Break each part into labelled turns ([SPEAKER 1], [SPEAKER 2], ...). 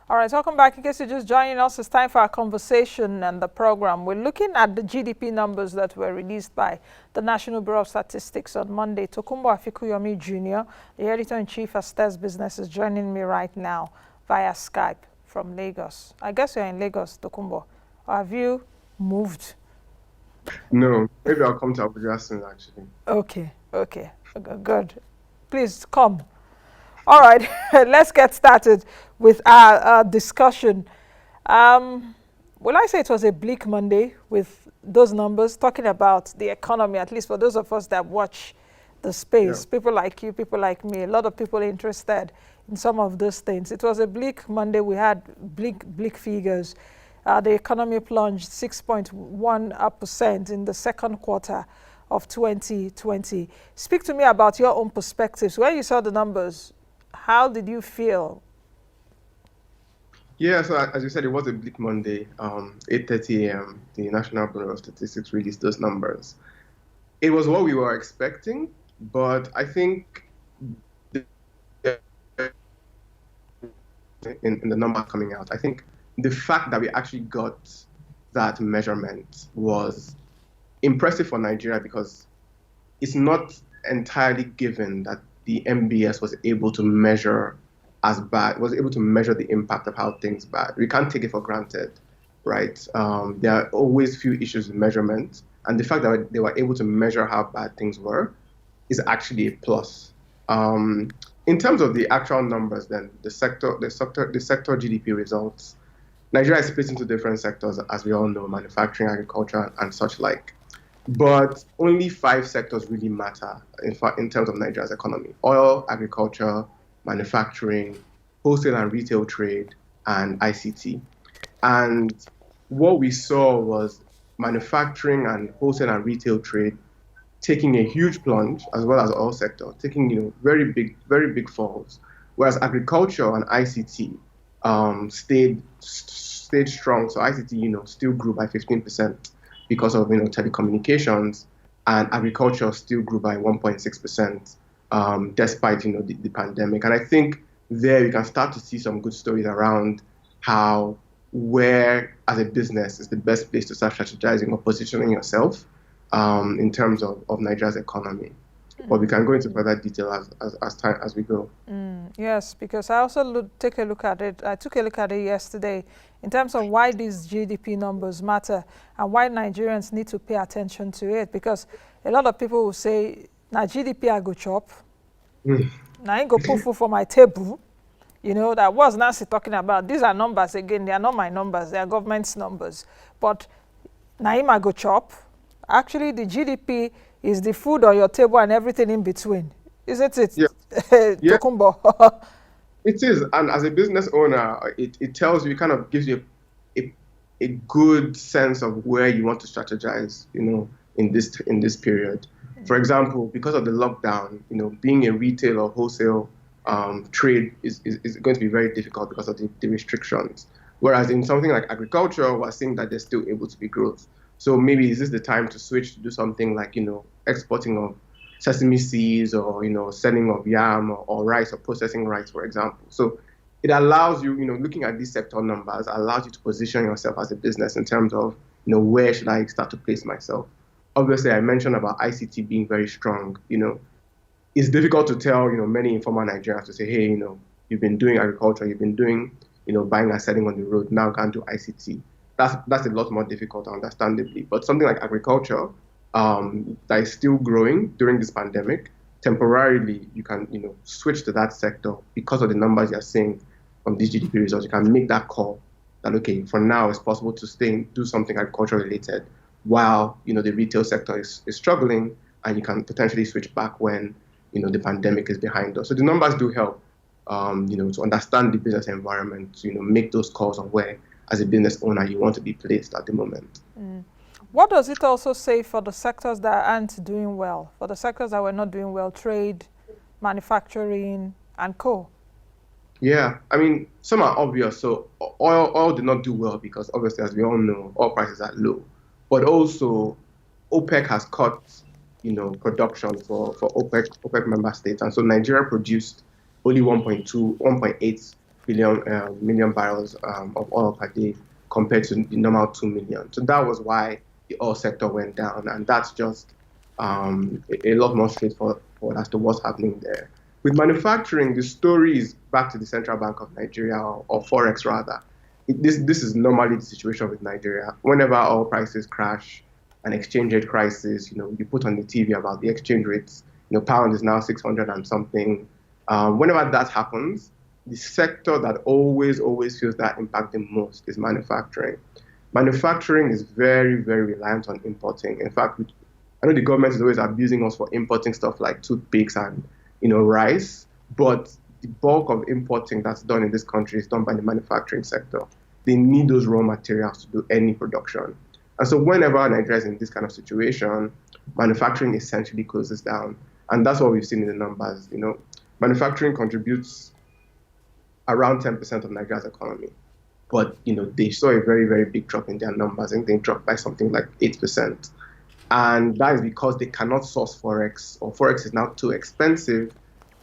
[SPEAKER 1] All right, welcome back. In case you're just joining us, it's time for our conversation and the program. We're looking at the GDP numbers that were released by the National Bureau of Statistics on Monday. Tokunbo Afikuyomi Jr., the editor-in-chief at Stears Business, is joining me right now via Skype from Lagos. I guess you're in Lagos, Tokunbo. Or have you moved?
[SPEAKER 2] No, maybe I'll come to Abuja soon, actually.
[SPEAKER 1] Okay, good. Please come. All right, let's get started with our discussion. Will I say it was a bleak Monday with those numbers talking about the economy, at least for those of us that watch the
[SPEAKER 2] Yeah.
[SPEAKER 1] space, people like you, people like me, a lot of people interested in some of those things. It was a bleak Monday. We had bleak figures. The economy plunged 6.1% in the second quarter of 2020. Speak to me about your own perspectives. When you saw the numbers, how did you feel?
[SPEAKER 2] Yeah, so as you said, it was a bleak Monday. 8:30 a.m., the National Bureau of Statistics released those numbers. It was what we were expecting, but I think the- in the number coming out, I think the fact that we actually got that measurement was impressive for Nigeria because it's not entirely given that the MBS was able to measure as bad, was able to measure the impact of how things bad. We can't take it for granted, right? There are always few issues with measurement, and the fact that they were able to measure how bad things were is actually a plus. In terms of the actual numbers, then the sector GDP results. Nigeria is split into different sectors, as we all know, manufacturing, agriculture, and such like. But only five sectors really matter in terms of Nigeria's economy: oil, agriculture, manufacturing, wholesale and retail trade, and ICT. And what we saw was manufacturing and wholesale and retail trade taking a huge plunge, as well as oil sector, taking very big falls, whereas agriculture and ICT stayed strong. So ICT, still grew by 15% because of telecommunications, and agriculture still grew by 1.6% despite the pandemic. And I think there you can start to see some good stories around how where as a business is the best place to start strategizing or positioning yourself in terms of Nigeria's economy. But we can go into further detail as we go.
[SPEAKER 1] Yes, because I also take a look at it. I took a look at it yesterday in terms of why these GDP numbers matter and why Nigerians need to pay attention to it. Because a lot of people will say, "Now GDP I go chop,
[SPEAKER 2] Mm.
[SPEAKER 1] now I go put food for my table." That was Nancy talking about. These are numbers again. They are not my numbers. They are government's numbers. But Naima go chop. Actually, the GDP is the food on your table and everything in between. Isn't it,
[SPEAKER 2] Yeah, yeah,
[SPEAKER 1] Tokunbo?
[SPEAKER 2] it is. And as a business owner, it tells you, kind of gives you a, a good sense of where you want to strategize, in this period. For example, because of the lockdown, being a retail or wholesale trade is going to be very difficult because of the restrictions. Whereas in something like agriculture, we're seeing that there's still able to be growth. So maybe is this the time to switch to do something like, exporting of sesame seeds, or, selling of yam, or rice, or processing rice, for example. So it allows you, looking at these sector numbers, allows you to position yourself as a business in terms of, where should I start to place myself? Obviously, I mentioned about ICT being very strong. It's difficult to tell, many informal Nigerians to say, hey, you've been doing agriculture, you've been doing, buying and selling on the road, now can do ICT. That's a lot more difficult, understandably. But something like agriculture, that is still growing during this pandemic, temporarily you can, switch to that sector because of the numbers you're seeing from these GDP results. You can make that call that, okay, for now it's possible to stay and do something agriculture related while, the retail sector is struggling, and you can potentially switch back when, the pandemic is behind us. So the numbers do help, to understand the business environment, to, make those calls on where, as a business owner, you want to be placed at the moment.
[SPEAKER 1] What does it also say for the sectors that aren't doing well, for the sectors that were not doing well, trade, manufacturing, and co?
[SPEAKER 2] Yeah, I mean, some are obvious. So oil did not do well because obviously, as we all know, oil prices are low. But also, OPEC has cut, production for OPEC member states, and so Nigeria produced only 1.2, 1.8 million barrels of oil per day compared to the normal 2 million. So that was why the oil sector went down, and that's just a lot more straightforward as to what's happening there. With manufacturing, the story is back to the Central Bank of Nigeria, or Forex rather. This is normally the situation with Nigeria. Whenever oil prices crash, an exchange rate crisis, you put on the TV about the exchange rates. Pound is now 600 and something. Whenever that happens, the sector that always feels that impact the most is manufacturing. Manufacturing is very, very reliant on importing. In fact, I know the government is always abusing us for importing stuff like toothpicks and rice, but the bulk of importing that's done in this country is done by the manufacturing sector. They need those raw materials to do any production. And so whenever Nigeria is in this kind of situation, manufacturing essentially closes down. And that's what we've seen in the numbers. Manufacturing contributes around 10% of Nigeria's economy. But, they saw a very, very big drop in their numbers. I think they dropped by something like 8%. And that is because they cannot source Forex, or Forex is now too expensive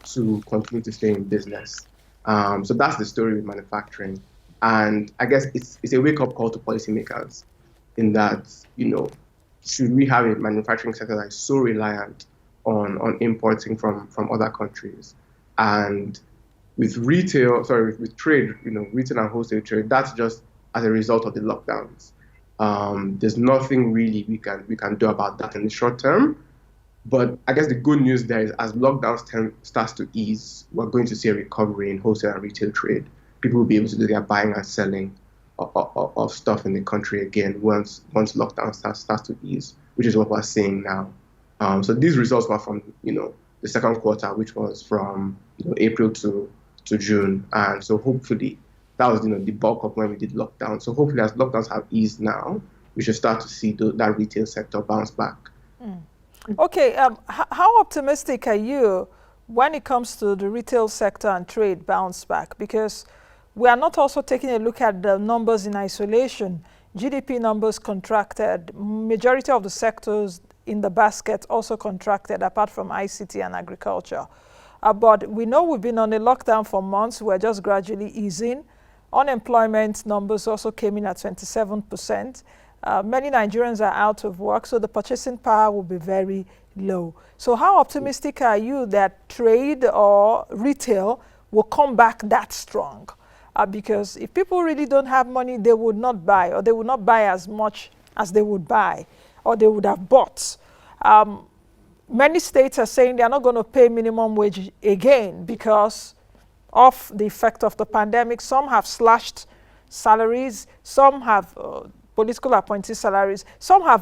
[SPEAKER 2] to continue to stay in business. So that's the story with manufacturing. And I guess it's a wake-up call to policymakers in that, should we have a manufacturing sector that is so reliant on importing from other countries? And with with trade, retail and wholesale trade, that's just as a result of the lockdowns. There's nothing really we can do about that in the short term. But I guess the good news there is as lockdowns starts to ease, we're going to see a recovery in wholesale and retail trade. People will be able to do their buying and selling of stuff in the country again once lockdown starts to ease, which is what we're seeing now. So these results were from the second quarter, which was from April to June, and so hopefully that was the bulk of when we did lockdown. So hopefully as lockdowns have eased now, we should start to see that retail sector bounce back.
[SPEAKER 1] Okay, how optimistic are you when it comes to the retail sector and trade bounce back? Because we are not also taking a look at the numbers in isolation. GDP numbers contracted. Majority of the sectors in the basket also contracted, apart from ICT and agriculture. But we know we've been on a lockdown for months. We're just gradually easing. Unemployment numbers also came in at 27%. Many Nigerians are out of work, so the purchasing power will be very low. So how optimistic are you that trade or retail will come back that strong? Because if people really don't have money, they would not buy, or they would not buy as much as they would buy, or they would have bought. Many states are saying they are not going to pay minimum wage again because of the effect of the pandemic. Some have slashed salaries, some have political appointee salaries,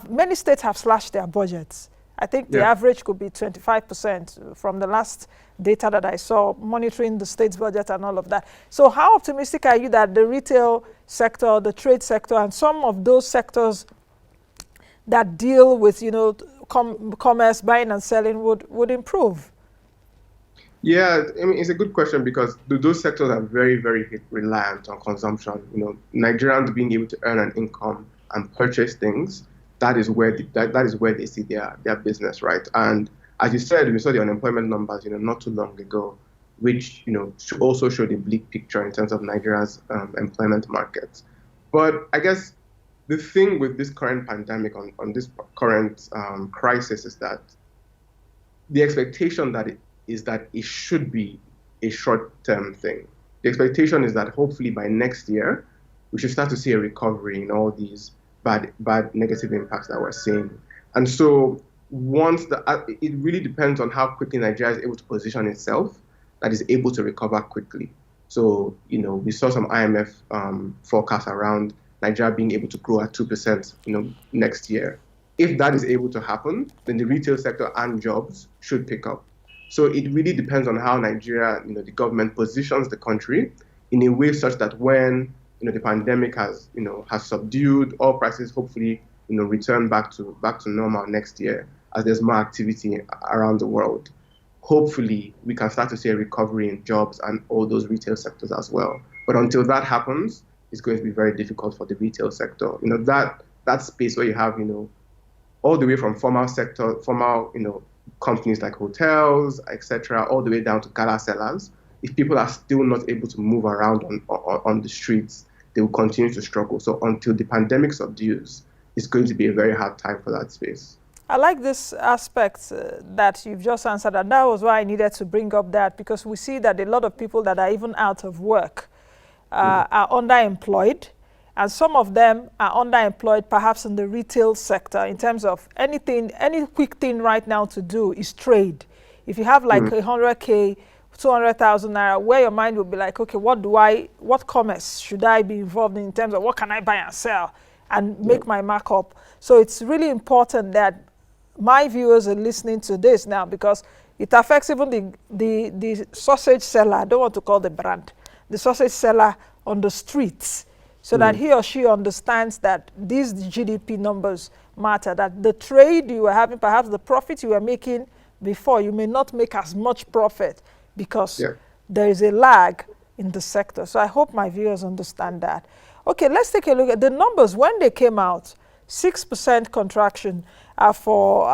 [SPEAKER 1] many states have slashed their budgets. I think the average could be 25% from the last data that I saw, monitoring the state's budget and all of that. So how optimistic are you that the retail sector, the trade sector, and some of those sectors that deal with, commerce, buying and selling would improve?
[SPEAKER 2] Yeah, I mean, it's a good question because those sectors are very, very reliant on consumption. Nigerians being able to earn an income and purchase things, that is where they see their business, right? And as you said, we saw the unemployment numbers, not too long ago, which also showed a bleak picture in terms of Nigeria's employment market. But I guess the thing with this current pandemic, on this current crisis, is that the expectation is that it should be a short-term thing. The expectation is that hopefully by next year, we should start to see a recovery in all these bad negative impacts that we're seeing. And so it really depends on how quickly Nigeria is able to position itself, that is able to recover quickly. So, we saw some IMF forecasts around Nigeria being able to grow at 2%, next year. If that is able to happen, then the retail sector and jobs should pick up. So it really depends on how Nigeria, the government positions the country in a way such that when, the pandemic has subdued, oil prices hopefully, return back to normal next year as there's more activity around the world. Hopefully, we can start to see a recovery in jobs and all those retail sectors as well. But until that happens, it's going to be very difficult for the retail sector. That space where you have, all the way from formal companies like hotels, etc., all the way down to gala sellers, if people are still not able to move around on the streets, they will continue to struggle. So until the pandemic subdues, it's going to be a very hard time for that space.
[SPEAKER 1] I like this aspect that you've just answered, and that was why I needed to bring up that, because we see that a lot of people that are even out of work are underemployed, and some of them are underemployed perhaps in the retail sector in terms of anything, any quick thing right now to do is trade. If you have like 100K, 200,000 naira, where your mind will be like, okay, what commerce should I be involved in terms of what can I buy and sell and make my markup? So it's really important that my viewers are listening to this now, because it affects even the sausage seller. I don't want to call the brand, the sausage seller on the streets, so that he or she understands that these GDP numbers matter, that the trade you were having, perhaps the profit you were making before, you may not make as much profit because there is a lag in the sector. So I hope my viewers understand that. Okay, let's take a look at the numbers. When they came out, 6% contraction for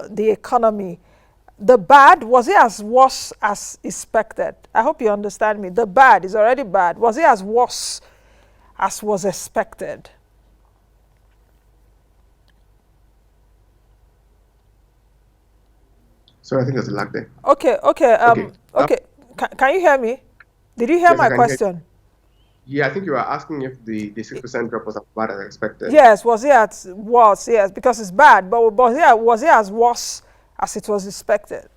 [SPEAKER 1] the economy. The bad, was it as worse as expected? I hope you understand me. The bad is already bad. Was it as worse as was expected?
[SPEAKER 2] So I think there's a lag there.
[SPEAKER 1] Okay. Can you hear me? Did you hear my question?
[SPEAKER 2] Yeah, I think you were asking if the 6% drop was as bad as expected.
[SPEAKER 1] Yes, was it as worse? Yes, because it's bad, but was it as worse as it was expected?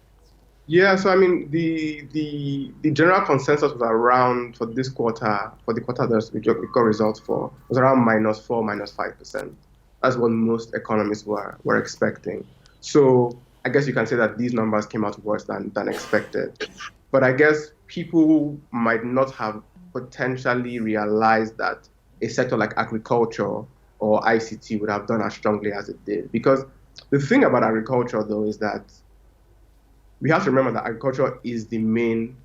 [SPEAKER 2] Yeah, so I mean, the general consensus was around, for this quarter, for the quarter that we got results for, was around -4, -5%. That's what most economists were expecting. So I guess you can say that these numbers came out worse than expected. But I guess people might not have potentially realized that a sector like agriculture or ICT would have done as strongly as it did. Because the thing about agriculture, though, is that we have to remember that agriculture is the main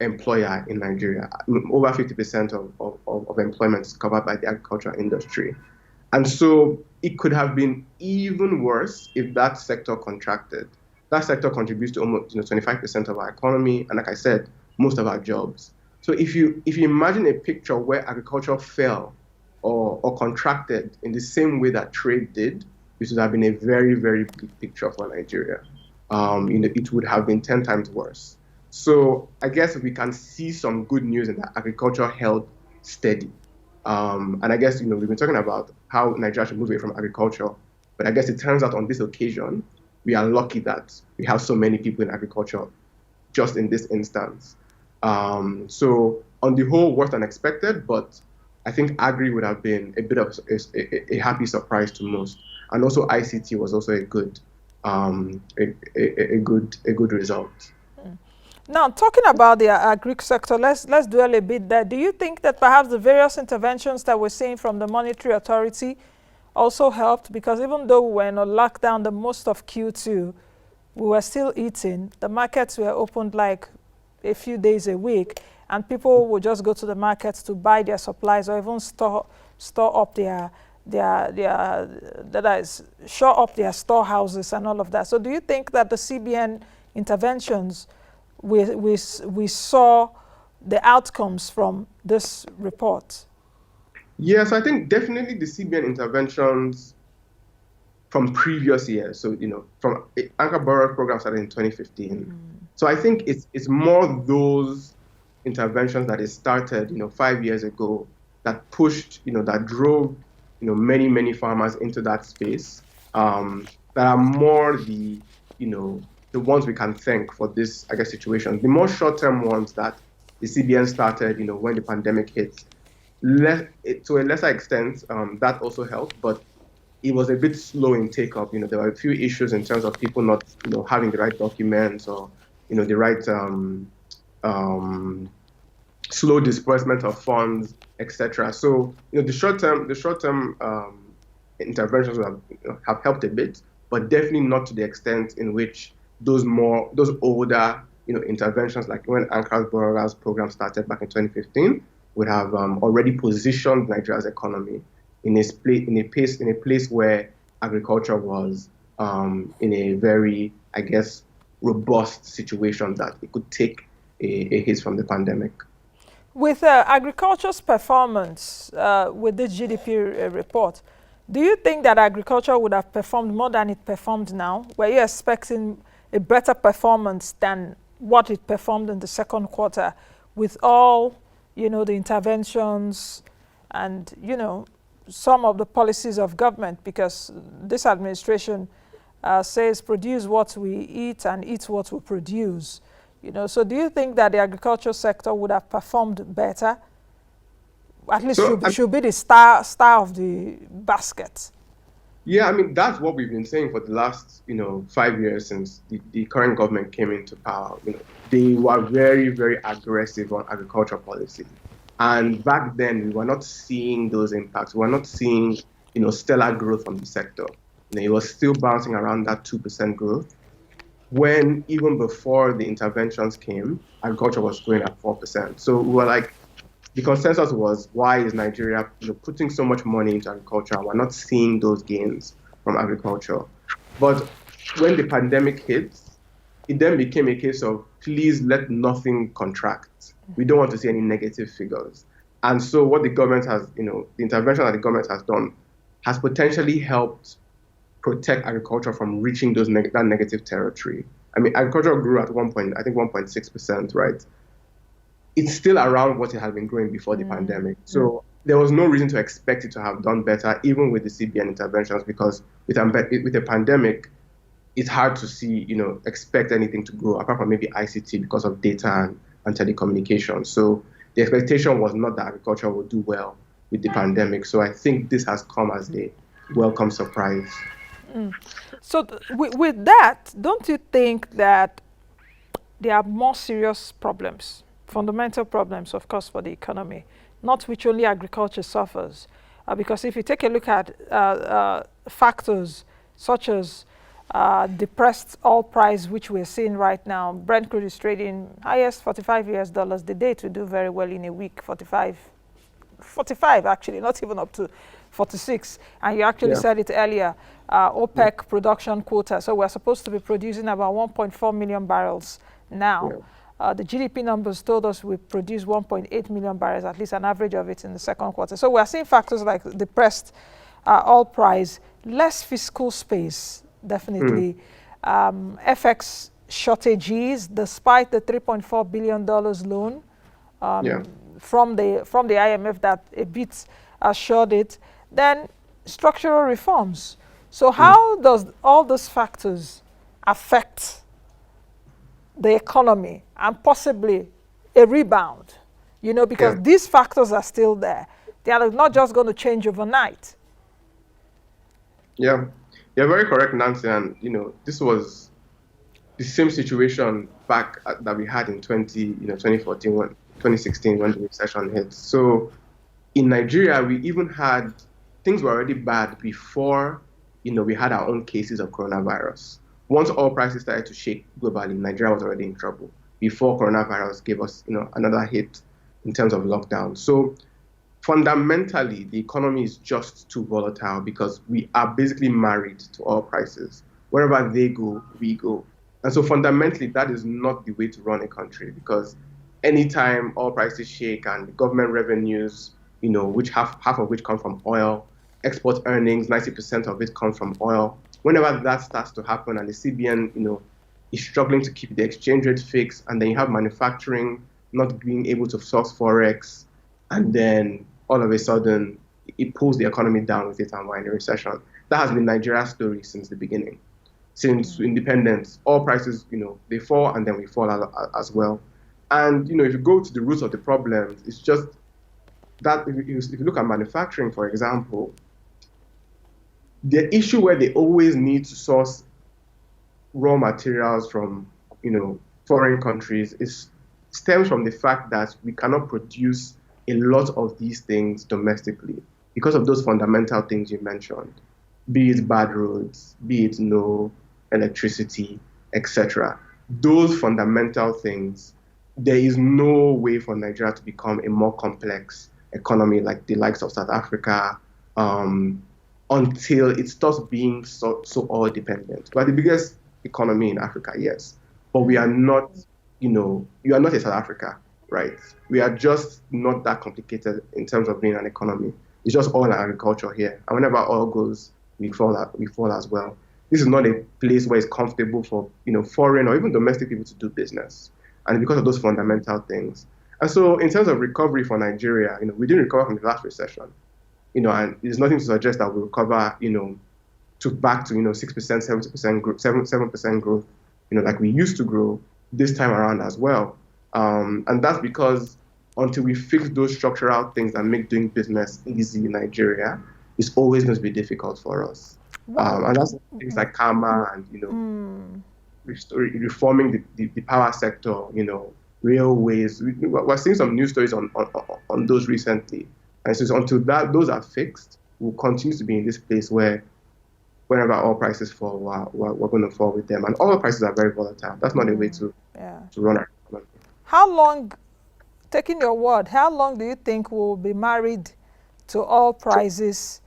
[SPEAKER 2] employer in Nigeria. Over 50% of employment is covered by the agriculture industry. And so it could have been even worse if that sector contracted. That sector contributes to almost 25% of our economy, and like I said, most of our jobs. So if you imagine a picture where agriculture fell or contracted in the same way that trade did, this would have been a very, very big picture for Nigeria. It would have been 10 times worse. So I guess we can see some good news in that agriculture held steady. And I guess we've been talking about how Nigeria should move away from agriculture, but I guess it turns out on this occasion we are lucky that we have so many people in agriculture just in this instance. So on the whole, worse than expected, but I think agri would have been a bit of a happy surprise to most, and also ICT was also a good result.
[SPEAKER 1] Now, talking about the agri sector, let's dwell a bit there. Do you think that perhaps the various interventions that we're seeing from the monetary authority also helped? Because even though we were in a lockdown the most of Q2, we were still eating. The markets were opened like a few days a week, and people would just go to the markets to buy their supplies or even store up shore up their storehouses and all of that. So do you think that the CBN interventions, we saw the outcomes from this report?
[SPEAKER 2] Yes, I think definitely the CBN interventions from previous years. So, from Anchor Borrower program started in 2015. So I think it's more those interventions that it started, 5 years ago that pushed, that drove, many farmers into that space, that are more the ones we can thank for this, I guess, situation. The more short-term ones that the CBN started, when the pandemic hit, to a lesser extent, that also helped, but it was a bit slow in take-up. There were a few issues in terms of people not, having the right documents or, the right slow disbursement of funds, etc. So, the short-term interventions have helped a bit, but definitely not to the extent in which those older, interventions, like when Anchor's Borrowers program started back in 2015, would have already positioned Nigeria's economy in a place where agriculture was in a very, I guess, robust situation that it could take a hit from the pandemic.
[SPEAKER 1] With agriculture's performance with this GDP report, do you think that agriculture would have performed more than it performed now? Were you expecting a better performance than what it performed in the second quarter with all, the interventions and, some of the policies of government? Because this administration says produce what we eat and eat what we produce. So do you think that the agriculture sector would have performed better? At least should be the star of the basket.
[SPEAKER 2] Yeah, I mean, that's what we've been saying for the last, 5 years since the current government came into power. They were very, very aggressive on agriculture policy. And back then, we were not seeing those impacts. We were not seeing, stellar growth from the sector. It was still bouncing around that 2% growth. When even before the interventions came, agriculture was growing at 4%. So we were like, the consensus was, why is Nigeria putting so much money into agriculture? We're not seeing those gains from agriculture. But when the pandemic hit, it then became a case of, please let nothing contract. We don't want to see any negative figures. And so what the government has, the intervention that the government has done has potentially helped protect agriculture from reaching that negative territory. I mean, agriculture grew at 1.6%, right? It's still around what it had been growing before the pandemic. So there was no reason to expect it to have done better, even with the CBN interventions, because with a pandemic, it's hard to see, expect anything to grow, apart from maybe ICT because of data and telecommunications. So the expectation was not that agriculture would do well with the pandemic. So I think this has come as a welcome surprise.
[SPEAKER 1] So with that, don't you think that there are more serious problems, fundamental problems, of course, for the economy, not which only agriculture suffers? Because if you take a look at factors such as depressed oil price, which we're seeing right now, Brent crude is trading highest $45 the day to do very well in a week, 45 actually, not even up to 46. And you actually said it earlier, OPEC production quota. So we're supposed to be producing about 1.4 million barrels now. The GDP numbers told us we produced 1.8 million barrels, at least an average of it in the second quarter. So we're seeing factors like depressed oil price, less fiscal space, definitely, FX shortages, despite the $3.4 billion loan from the IMF that a bit assured it. Then structural reforms. So how does all those factors affect the economy and possibly a rebound? Because these factors are still there. They are not just going to change overnight.
[SPEAKER 2] Yeah, you're very correct, Nancy. And, this was the same situation back that we had in 2014, 2016, when the recession hit. So in Nigeria, we even had, things were already bad before, we had our own cases of coronavirus. Once oil prices started to shake globally, Nigeria was already in trouble before coronavirus gave us, another hit in terms of lockdown. So fundamentally, the economy is just too volatile because we are basically married to oil prices. Wherever they go, we go. And so fundamentally, that is not the way to run a country, because anytime oil prices shake and government revenues, which half of which come from oil, export earnings, 90% of it comes from oil. Whenever that starts to happen and the CBN, is struggling to keep the exchange rate fixed, and then you have manufacturing not being able to source forex, and then all of a sudden it pulls the economy down with it and we're in a recession. That has been Nigeria's story since the beginning. Since independence, oil prices, they fall and then we fall as well. And, if you go to the roots of the problems, it's just that if you look at manufacturing, for example, the issue where they always need to source raw materials from, foreign countries stems from the fact that we cannot produce a lot of these things domestically because of those fundamental things you mentioned, be it bad roads, be it no electricity, etc. Those fundamental things, there is no way for Nigeria to become a more complex economy like the likes of South Africa until it stops being so oil dependent. We're the biggest economy in Africa, yes, but we are not you are not a South Africa, right? We are just not that complicated in terms of being an economy. It's just oil and agriculture here. And whenever oil goes, we fall as well. This is not a place where it's comfortable for, foreign or even domestic people to do business. And because of those fundamental things. And so in terms of recovery for Nigeria, we didn't recover from the last recession. And there's nothing to suggest that we'll recover, back to 6%, 7% growth, 7% growth, like we used to grow this time around as well. And that's because until we fix those structural things that make doing business easy in Nigeria, it's always going to be difficult for us. And that's things like karma and reforming the power sector, railways. We're seeing some news stories on those recently. And so until those are fixed, we'll continue to be in this place where whenever oil prices fall, we're going to fall with them. And oil prices are very volatile. That's not a way to run our economy.
[SPEAKER 1] How long, taking your word, how long do you think we'll be married to oil prices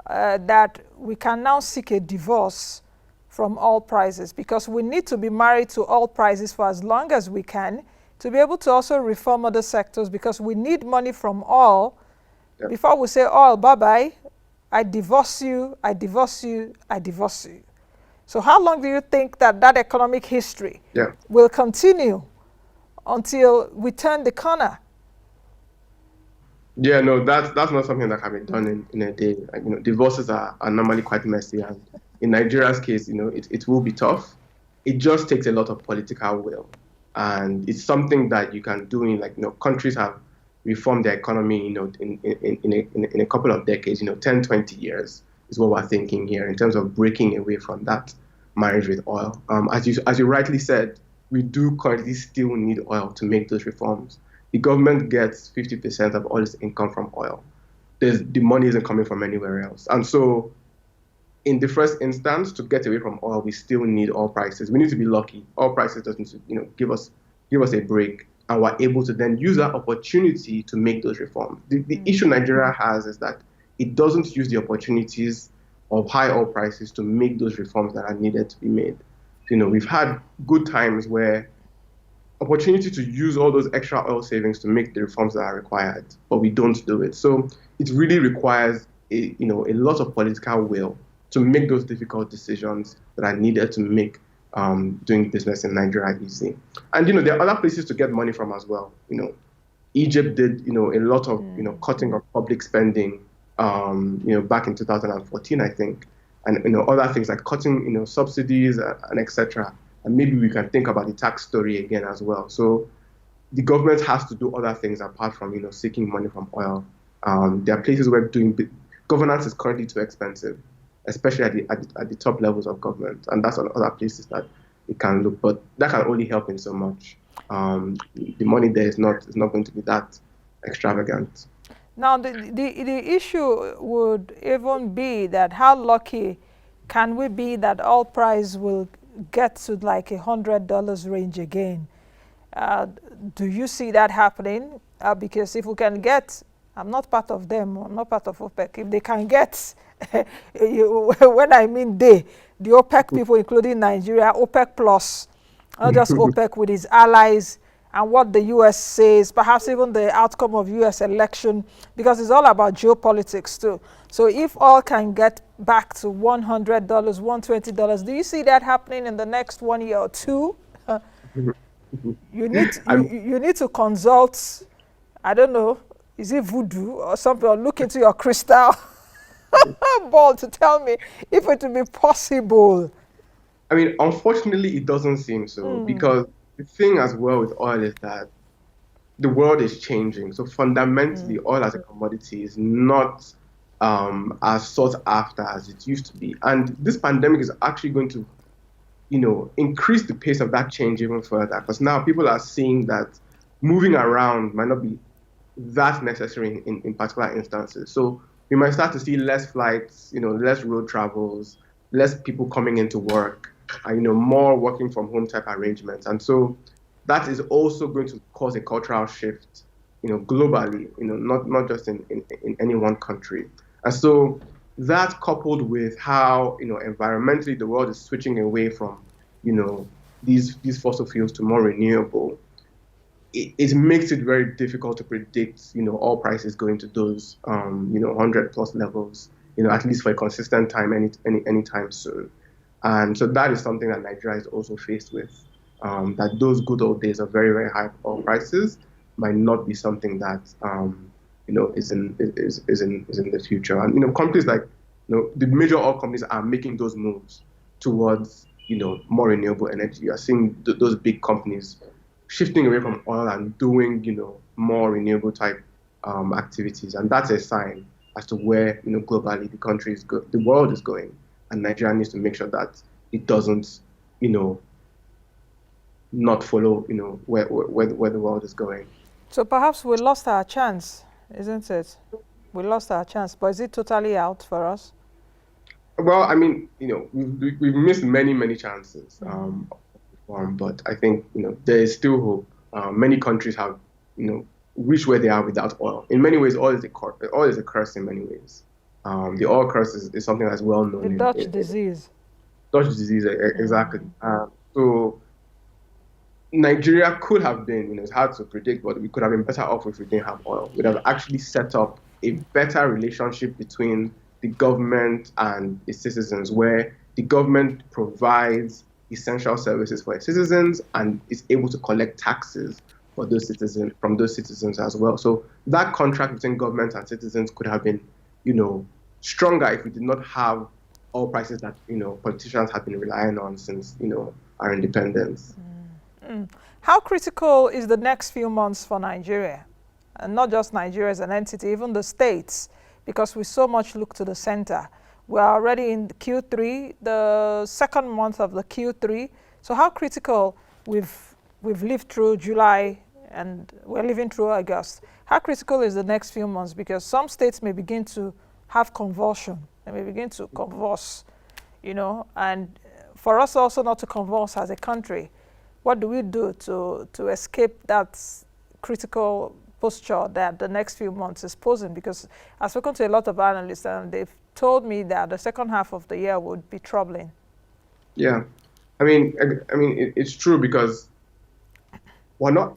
[SPEAKER 1] that we can now seek a divorce from oil prices? Because we need to be married to oil prices for as long as we can to be able to also reform other sectors, because we need money from oil before we say, oil, bye-bye, I divorce you, I divorce you, I divorce you. So how long do you think that economic history will continue until we turn the corner?
[SPEAKER 2] Yeah, no, that's not something that can be done in a day. Divorces are normally quite messy, and in Nigeria's case, it will be tough. It just takes a lot of political will, and it's something that you can do in countries have reformed their economy, in a couple of decades, 10, 20 years is what we're thinking here in terms of breaking away from that marriage with oil. As you rightly said, we do currently still need oil to make those reforms. The government gets 50% of all its income from oil. The money isn't coming from anywhere else. And so in the first instance, to get away from oil, we still need oil prices. We need to be lucky. Oil prices doesn't give us a break, and we're able to then use that opportunity to make those reforms. The issue Nigeria has is that it doesn't use the opportunities of high oil prices to make those reforms that are needed to be made. We've had good times where opportunity to use all those extra oil savings to make the reforms that are required, but we don't do it. So it really requires a lot of political will to make those difficult decisions that are needed to make doing business in Nigeria easy. And there are other places to get money from as well. Egypt did a lot of cutting of public spending back in 2014, I think, and other things like cutting subsidies and etc. And maybe we can think about the tax story again as well. So the government has to do other things apart from seeking money from oil. There are places where governance is currently too expensive, especially at the top levels of government, and that's on other places that it can look. But that can only help in so much. The money there is not going to be that extravagant.
[SPEAKER 1] Now the issue would even be that how lucky can we be that oil price will get to like $100 range again? Do you see that happening? Because if we can get, I'm not part of them, I'm not part of OPEC, if they can get, when I mean the OPEC people, including Nigeria, OPEC plus, not just OPEC with its allies, and what the U.S. says, perhaps even the outcome of U.S. election, because it's all about geopolitics too. So if oil can get back to $100, $120, do you see that happening in the next 1 year or two? You need to consult, I don't know, is it voodoo or something, or look into your crystal ball to tell me if it will be possible.
[SPEAKER 2] I mean, unfortunately, it doesn't seem so, because the thing as well with oil is that the world is changing. So fundamentally, oil as a commodity is not as sought after as it used to be. And this pandemic is actually going to, increase the pace of that change even further, because now people are seeing that moving around might not be that necessary in particular instances. So we might start to see less flights, less road travels, less people coming into work, more working from home type arrangements. And so that is also going to cause a cultural shift, globally, not just in any one country. And so that coupled with how, environmentally the world is switching away from, these fossil fuels to more renewable, it makes it very difficult to predict, oil prices going to those, 100 plus levels, at least for a consistent time anytime soon. And so that is something that Nigeria is also faced with, that those good old days of very, very high oil prices might not be something that, is in the future. And, companies like, the major oil companies are making those moves towards, more renewable energy. You are seeing those big companies shifting away from oil and doing, more renewable type activities. And that's a sign as to where, globally the world is going. And Nigeria needs to make sure that it doesn't, not follow, where the world is going.
[SPEAKER 1] So perhaps we lost our chance, isn't it? We lost our chance, but is it totally out for us?
[SPEAKER 2] Well, I mean, we've missed many chances. But I think, there is still hope. Many countries have, reached where they are without oil. In many ways, oil is a curse in many ways. The oil curse is something that's well known.
[SPEAKER 1] The Dutch disease.
[SPEAKER 2] Dutch disease, exactly. So Nigeria could have been, it's hard to predict, but we could have been better off if we didn't have oil. We'd have actually set up a better relationship between the government and its citizens, where the government provides essential services for its citizens and is able to collect taxes for those citizens from those citizens as well. So that contract between government and citizens could have been, stronger if we did not have oil prices that politicians have been relying on since our independence.
[SPEAKER 1] How critical is the next few months for Nigeria, and not just Nigeria as an entity, even the states, because we so much look to the center? We're already in Q3, the second month of the Q3. So how critical we've lived through July and we're living through August. How critical is the next few months? Because some states may begin to have convulsion. They may begin to convulse, and for us also not to convulse as a country, what do we do to escape that critical posture that the next few months is posing? Because I've spoken to a lot of analysts and they've told me that the second half of the year would be troubling.
[SPEAKER 2] Yeah, I mean, it's true because we're not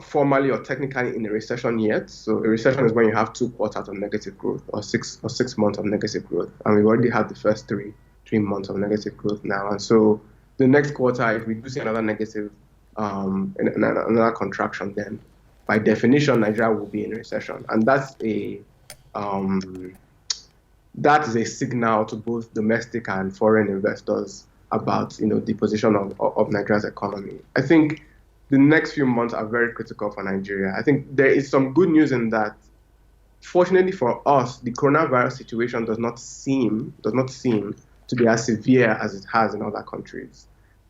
[SPEAKER 2] formally or technically in a recession yet. So a recession is when you have 2 quarters of negative growth or 6 months of negative growth, and we've already had the first three months of negative growth now. And so the next quarter, if we do see another negative, another contraction, then by definition, Nigeria will be in recession, and that is a signal to both domestic and foreign investors about the position of Nigeria's economy. I think the next few months are very critical for Nigeria. I think there is some good news in that. Fortunately for us, the coronavirus situation does not seem to be as severe as it has in other countries.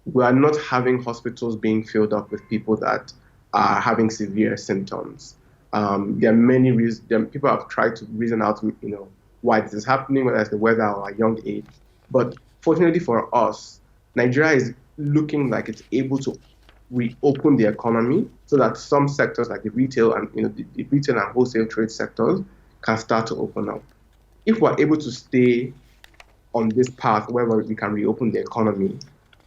[SPEAKER 2] We are not having hospitals being filled up with people that are having severe symptoms. There are many reasons. People have tried to reason out, why this is happening, whether it's the weather or a young age. But fortunately for us, Nigeria is looking like it's able to reopen the economy so that some sectors like the retail and the retail and wholesale trade sectors can start to open up. If we're able to stay on this path where we can reopen the economy,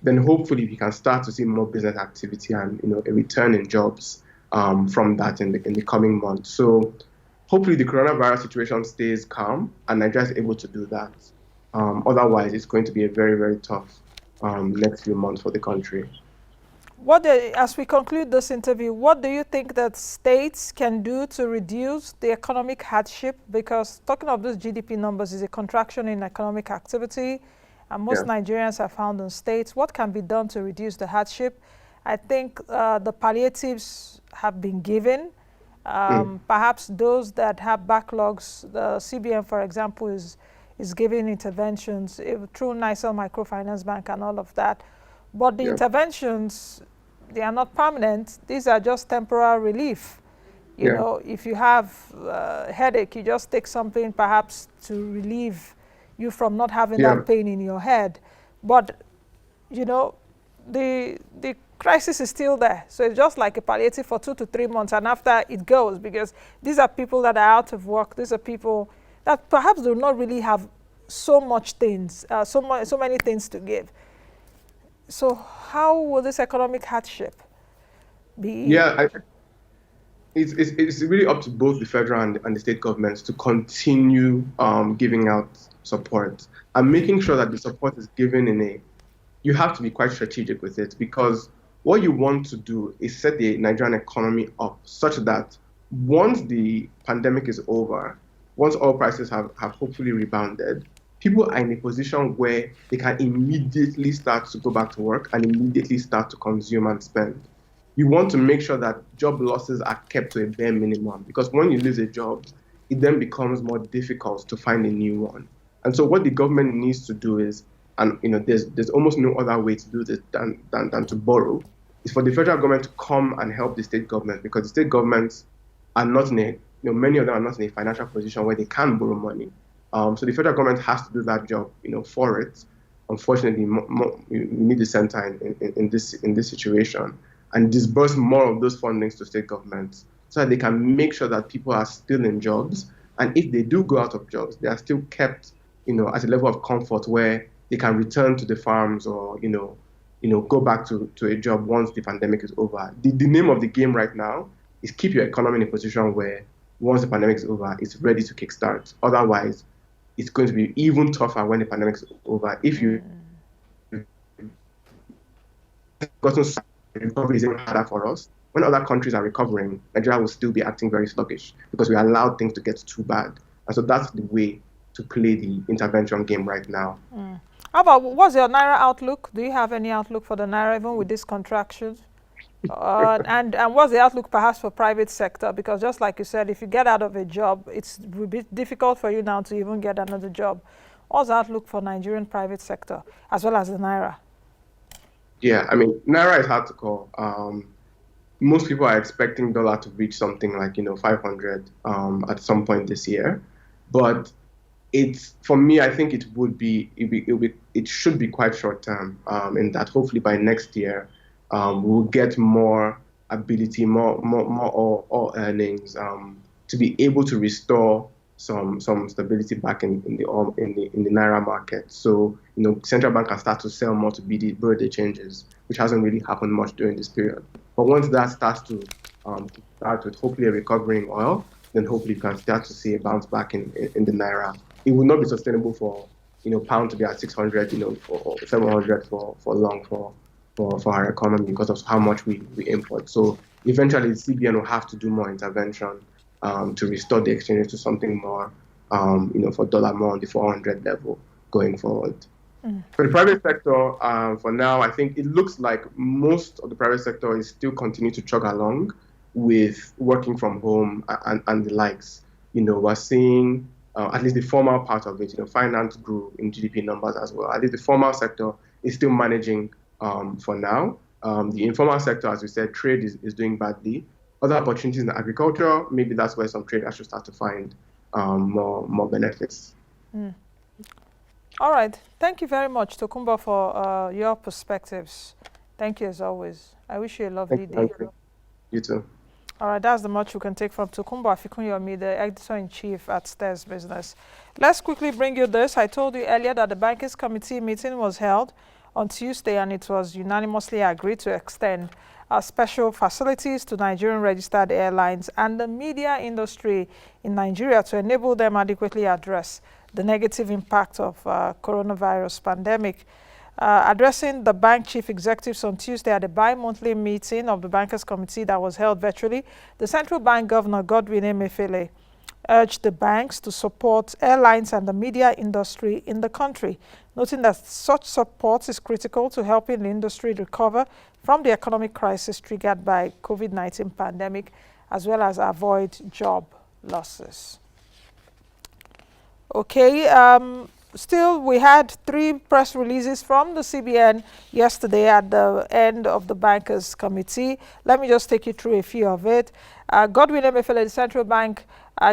[SPEAKER 2] then hopefully we can start to see more business activity and a return in jobs from that in the coming months. So hopefully the coronavirus situation stays calm and Nigeria is able to do that. Otherwise, it's going to be a very, very tough next few months for the country.
[SPEAKER 1] As we conclude this interview, what do you think that states can do to reduce the economic hardship? Because talking of those GDP numbers is a contraction in economic activity, and most Nigerians are found in states. What can be done to reduce the hardship? I think the palliatives have been given. Perhaps those that have backlogs, the CBN, for example, is giving interventions through NISL Microfinance Bank and all of that. But the interventions, they are not permanent. These are just temporary relief. You know, if you have a headache, you just take something perhaps to relieve you from not having that pain in your head. But, the crisis is still there. So it's just like a palliative for 2 to 3 months, and after it goes, because these are people that are out of work. These are people that perhaps do not really have so much things, so many things to give. So how will this economic hardship be?
[SPEAKER 2] Yeah, it's really up to both the federal and the state governments to continue giving out support and making sure that the support is given you have to be quite strategic with it, because what you want to do is set the Nigerian economy up such that once the pandemic is over, once oil prices have hopefully rebounded, people are in a position where they can immediately start to go back to work and immediately start to consume and spend. You want to make sure that job losses are kept to a bare minimum, because when you lose a job, it then becomes more difficult to find a new one. And so what the government needs to do is, and there's almost no other way to do this than to borrow, is for the federal government to come and help the state government, because the state governments are not in a, many of them are not in a financial position where they can borrow money. So the federal government has to do that job, for it. Unfortunately, we need the center in this situation and disburse more of those fundings to state governments so that they can make sure that people are still in jobs. And if they do go out of jobs, they are still kept, at a level of comfort where they can return to the farms or, go back to a job once the pandemic is over. The name of the game right now is keep your economy in a position where once the pandemic is over, it's ready to kickstart. Otherwise, it's going to be even tougher when the pandemic is over. If you gotten recovery is even harder for us. When other countries are recovering, Nigeria will still be acting very sluggish because we allowed things to get too bad. And so that's the way to play the intervention game right now.
[SPEAKER 1] How about, what's your Naira outlook? Do you have any outlook for the Naira even with these contractions? And what's the outlook perhaps for private sector? Because just like you said, if you get out of a job, it will be difficult for you now to even get another job. What's the outlook for Nigerian private sector as well as the Naira?
[SPEAKER 2] Yeah, I mean, Naira is hard to call. Most people are expecting dollar to reach something like 500 at some point this year, but for me, I think it should be quite short term. In that hopefully by next year we'll get more ability, more earnings to be able to restore some stability back in the Naira market. So central bank can start to sell more to borrow the changes, which hasn't really happened much during this period. But once that starts to start with hopefully a recovery in oil, then hopefully you can start to see a bounce back in the Naira. It would not be sustainable for pound to be at 600, or 700 for long for our economy because of how much we import. So eventually the CBN will have to do more intervention to restore the exchange rate to something more, for dollar more on the 400 level going forward. For the private sector, for now, I think it looks like most of the private sector is still continuing to chug along with working from home and the likes. We're seeing at least the formal part of it, finance grew in GDP numbers as well. At least the formal sector is still managing for now. The informal sector, as we said, trade is doing badly. Other opportunities in agriculture, maybe that's where some traders should start to find more benefits.
[SPEAKER 1] All right. Thank you very much, Tokunbo, for your perspectives. Thank you as always. I wish you a lovely day.
[SPEAKER 2] You too.
[SPEAKER 1] All right, that's the much you can take from Tokunbo Afikuyomi, the editor-in-chief at Stears Business. Let's quickly bring you this. I told you earlier that the Bankers Committee meeting was held on Tuesday, and it was unanimously agreed to extend special facilities to Nigerian registered airlines and the media industry in Nigeria to enable them adequately address the negative impact of coronavirus pandemic. Addressing the bank chief executives on Tuesday at a bi-monthly meeting of the Bankers Committee that was held virtually, the Central Bank Governor Godwin Emefiele urged the banks to support airlines and the media industry in the country, noting that such support is critical to helping the industry recover from the economic crisis triggered by COVID-19 pandemic, as well as avoid job losses. Okay, still, we had 3 press releases from the CBN yesterday at the end of the Bankers Committee. Let me just take you through a few of it. Godwin Emefiele, the Central Bank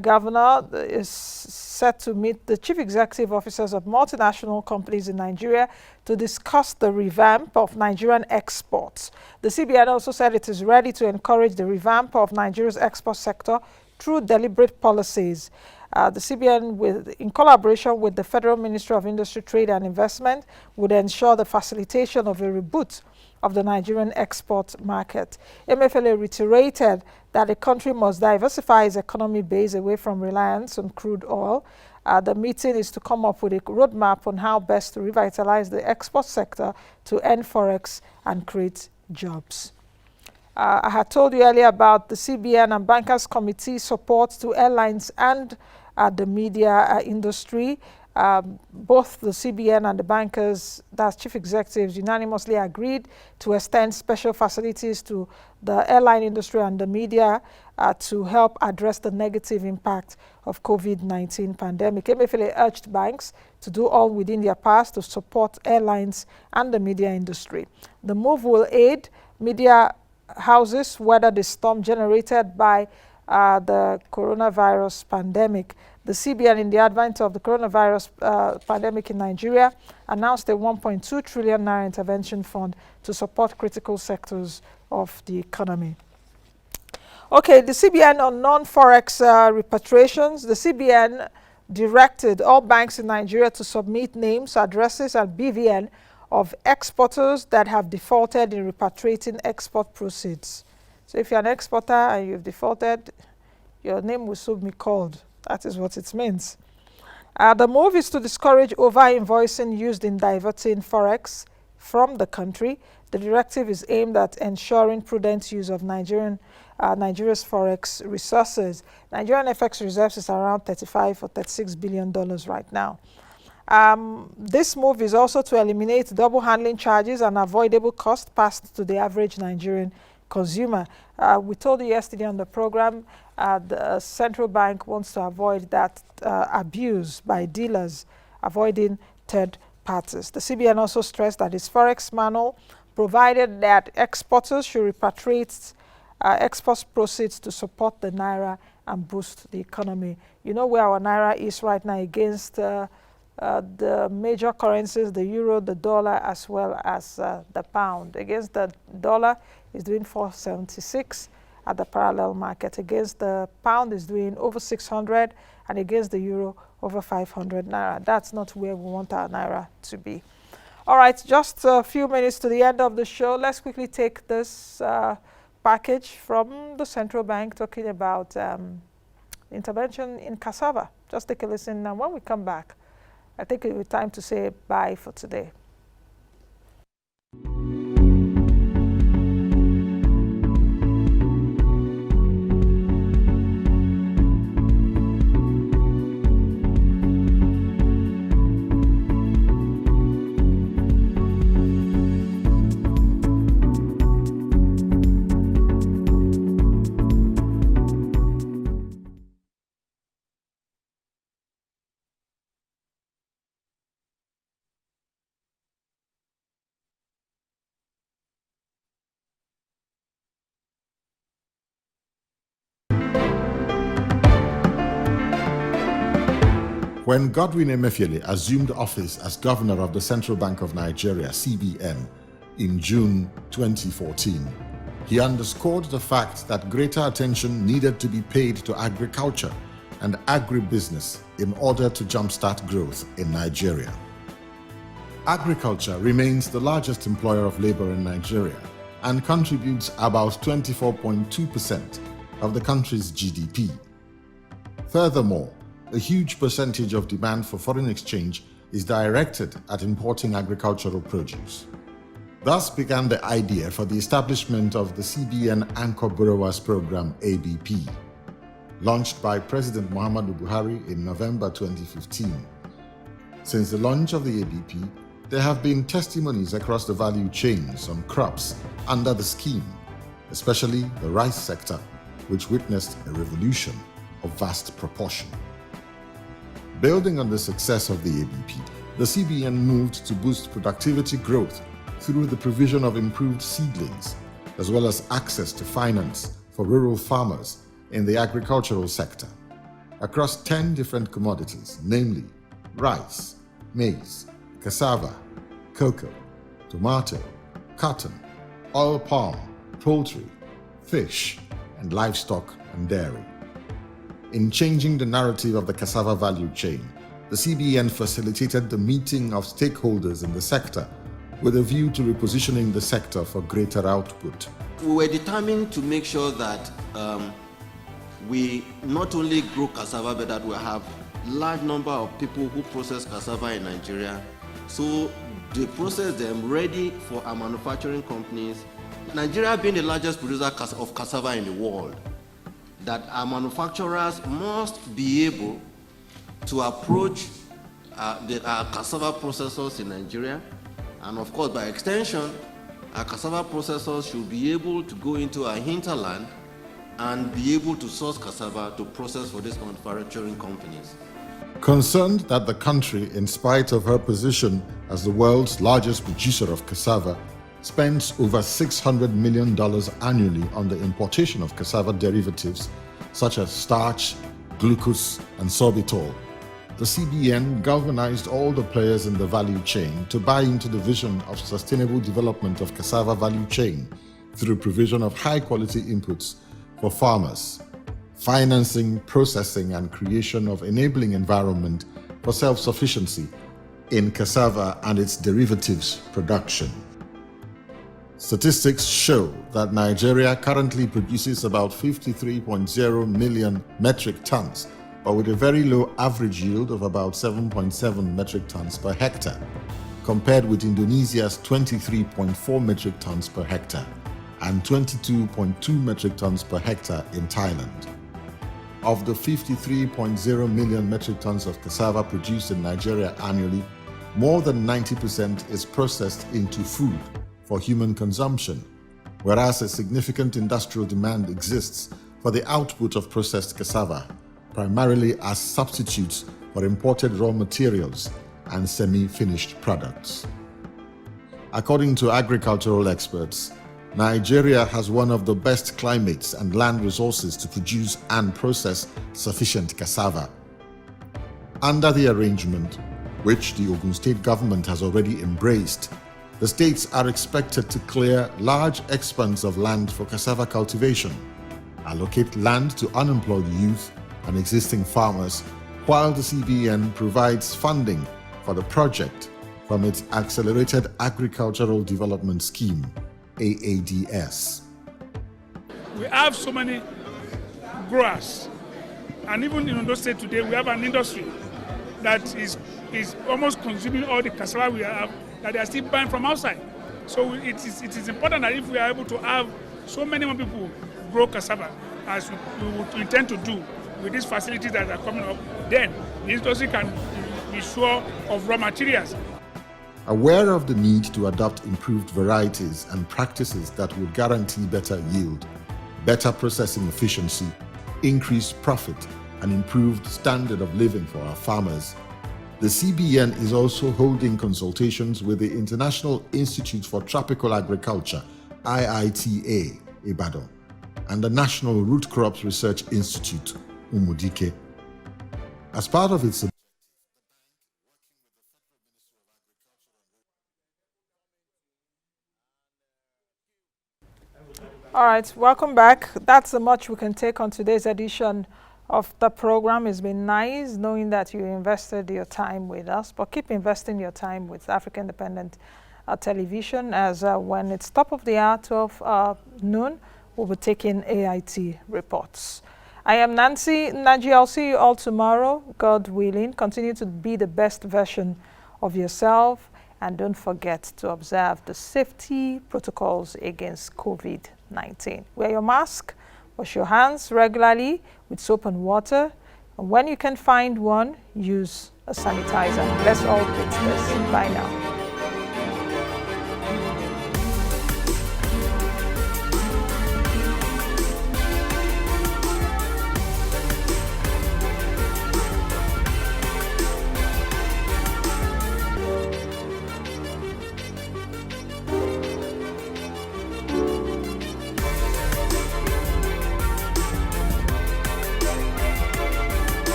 [SPEAKER 1] Governor, is set to meet the chief executive officers of multinational companies in Nigeria to discuss the revamp of Nigerian exports. The CBN also said it is ready to encourage the revamp of Nigeria's export sector through deliberate policies. The CBN, in collaboration with the Federal Ministry of Industry, Trade and Investment, would ensure the facilitation of a reboot of the Nigerian export market. Emefiele reiterated that the country must diversify its economy base away from reliance on crude oil. The meeting is to come up with a roadmap on how best to revitalize the export sector to end forex and create jobs. I had told you earlier about the CBN and Bankers Committee support to airlines and the media industry. Both the CBN and the bankers, that's chief executives, unanimously agreed to extend special facilities to the airline industry and the media to help address the negative impact of COVID-19 pandemic. Emefiele urged banks to do all within their powers to support airlines and the media industry. The move will aid media houses weather the storm generated by the coronavirus pandemic. The CBN, in the advent of the coronavirus pandemic in Nigeria, announced a 1.2 trillion naira intervention fund to support critical sectors of the economy. Okay, the CBN on non-forex repatriations. The CBN directed all banks in Nigeria to submit names, addresses, and BVN of exporters that have defaulted in repatriating export proceeds. So if you're an exporter and you've defaulted, your name will soon be called. That is what it means. The move is to discourage over-invoicing used in diverting forex from the country. The directive is aimed at ensuring prudent use of Nigeria's forex resources. Nigerian FX reserves is around $35 or $36 billion right now. This move is also to eliminate double handling charges and avoidable costs passed to the average Nigerian consumer. We told you yesterday on the program, the central bank wants to avoid that abuse by dealers, avoiding third parties. The CBN also stressed that its forex manual provided that exporters should repatriate export proceeds to support the naira and boost the economy. You know where our naira is right now against the major currencies, the euro, the dollar, as well as the pound. Against the dollar is doing 476 at the parallel market. Against the pound is doing over 600, and against the euro over 500 naira. That's not where we want our naira to be. All right, just a few minutes to the end of the show. Let's quickly take this package from the central bank talking about intervention in cassava. Just take a listen, and when we come back, I think it will be time to say bye for today.
[SPEAKER 3] When Godwin Emefiele assumed office as governor of the Central Bank of Nigeria, CBN, in June 2014, he underscored the fact that greater attention needed to be paid to agriculture and agribusiness in order to jumpstart growth in Nigeria. Agriculture remains the largest employer of labor in Nigeria and contributes about 24.2% of the country's GDP. Furthermore, a huge percentage of demand for foreign exchange is directed at importing agricultural produce. Thus began the idea for the establishment of the CBN Anchor Borrowers Program ABP, launched by President Muhammadu Buhari in November 2015. Since the launch of the ABP, there have been testimonies across the value chains on crops under the scheme, especially the rice sector, which witnessed a revolution of vast proportion. Building on the success of the ABP, the CBN moved to boost productivity growth through the provision of improved seedlings, as well as access to finance for rural farmers in the agricultural sector, across 10 different commodities, namely rice, maize, cassava, cocoa, tomato, cotton, oil palm, poultry, fish, and livestock and dairy. In changing the narrative of the cassava value chain, the CBN facilitated the meeting of stakeholders in the sector with a view to repositioning the sector for greater output.
[SPEAKER 4] We were determined to make sure that we not only grow cassava, but that we have large number of people who process cassava in Nigeria. So they process them ready for our manufacturing companies. Nigeria being the largest producer of cassava in the world, that our manufacturers must be able to approach our cassava processors in Nigeria. And of course, by extension, our cassava processors should be able to go into our hinterland and be able to source cassava to process for these manufacturing companies.
[SPEAKER 3] Concerned that the country, in spite of her position as the world's largest producer of cassava, spends over $600 million annually on the importation of cassava derivatives such as starch, glucose, and sorbitol, the CBN galvanized all the players in the value chain to buy into the vision of sustainable development of cassava value chain through provision of high-quality inputs for farmers, financing, processing, and creation of enabling environment for self-sufficiency in cassava and its derivatives production. Statistics show that Nigeria currently produces about 53.0 million metric tons, but with a very low average yield of about 7.7 metric tons per hectare, compared with Indonesia's 23.4 metric tons per hectare and 22.2 metric tons per hectare in Thailand. Of the 53.0 million metric tons of cassava produced in Nigeria annually, more than 90% is processed into food for human consumption, whereas a significant industrial demand exists for the output of processed cassava, primarily as substitutes for imported raw materials and semi-finished products. According to agricultural experts, Nigeria has one of the best climates and land resources to produce and process sufficient cassava. Under the arrangement, which the Ogun State government has already embraced, the states are expected to clear large expanse of land for cassava cultivation, allocate land to unemployed youth and existing farmers, while the CBN provides funding for the project from its Accelerated Agricultural Development Scheme, AADS.
[SPEAKER 5] We have so many growers, and even in Ondo State today, we have an industry that is almost consuming all the cassava we have, that they are still buying from outside. So it is important that if we are able to have so many more people grow cassava, as we intend to do with these facilities that are coming up, then the industry can be sure of raw materials.
[SPEAKER 3] Aware of the need to adopt improved varieties and practices that will guarantee better yield, better processing efficiency, increased profit, and improved standard of living for our farmers, the CBN is also holding consultations with the International Institute for Tropical Agriculture, IITA, Ibadan, and the National Root Crops Research Institute, Umudike. As part of its
[SPEAKER 1] All right, welcome back. That's the much we can take on today's edition of the program. It's been nice knowing that you invested your time with us, but keep investing your time with African Independent Television, as when it's top of the hour, 12 noon, we'll be taking AIT reports. I am Nancy Nnaji. I'll see you all tomorrow, God willing. Continue to be the best version of yourself, and don't forget to observe the safety protocols against COVID-19. Wear your mask, wash your hands regularly with soap and water, and when you can find one, use a sanitizer. Let's all do this. Bye now.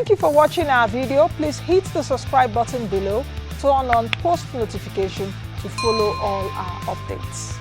[SPEAKER 1] Thank you for watching our video. Please hit the subscribe button below, turn on post notification to follow all our updates.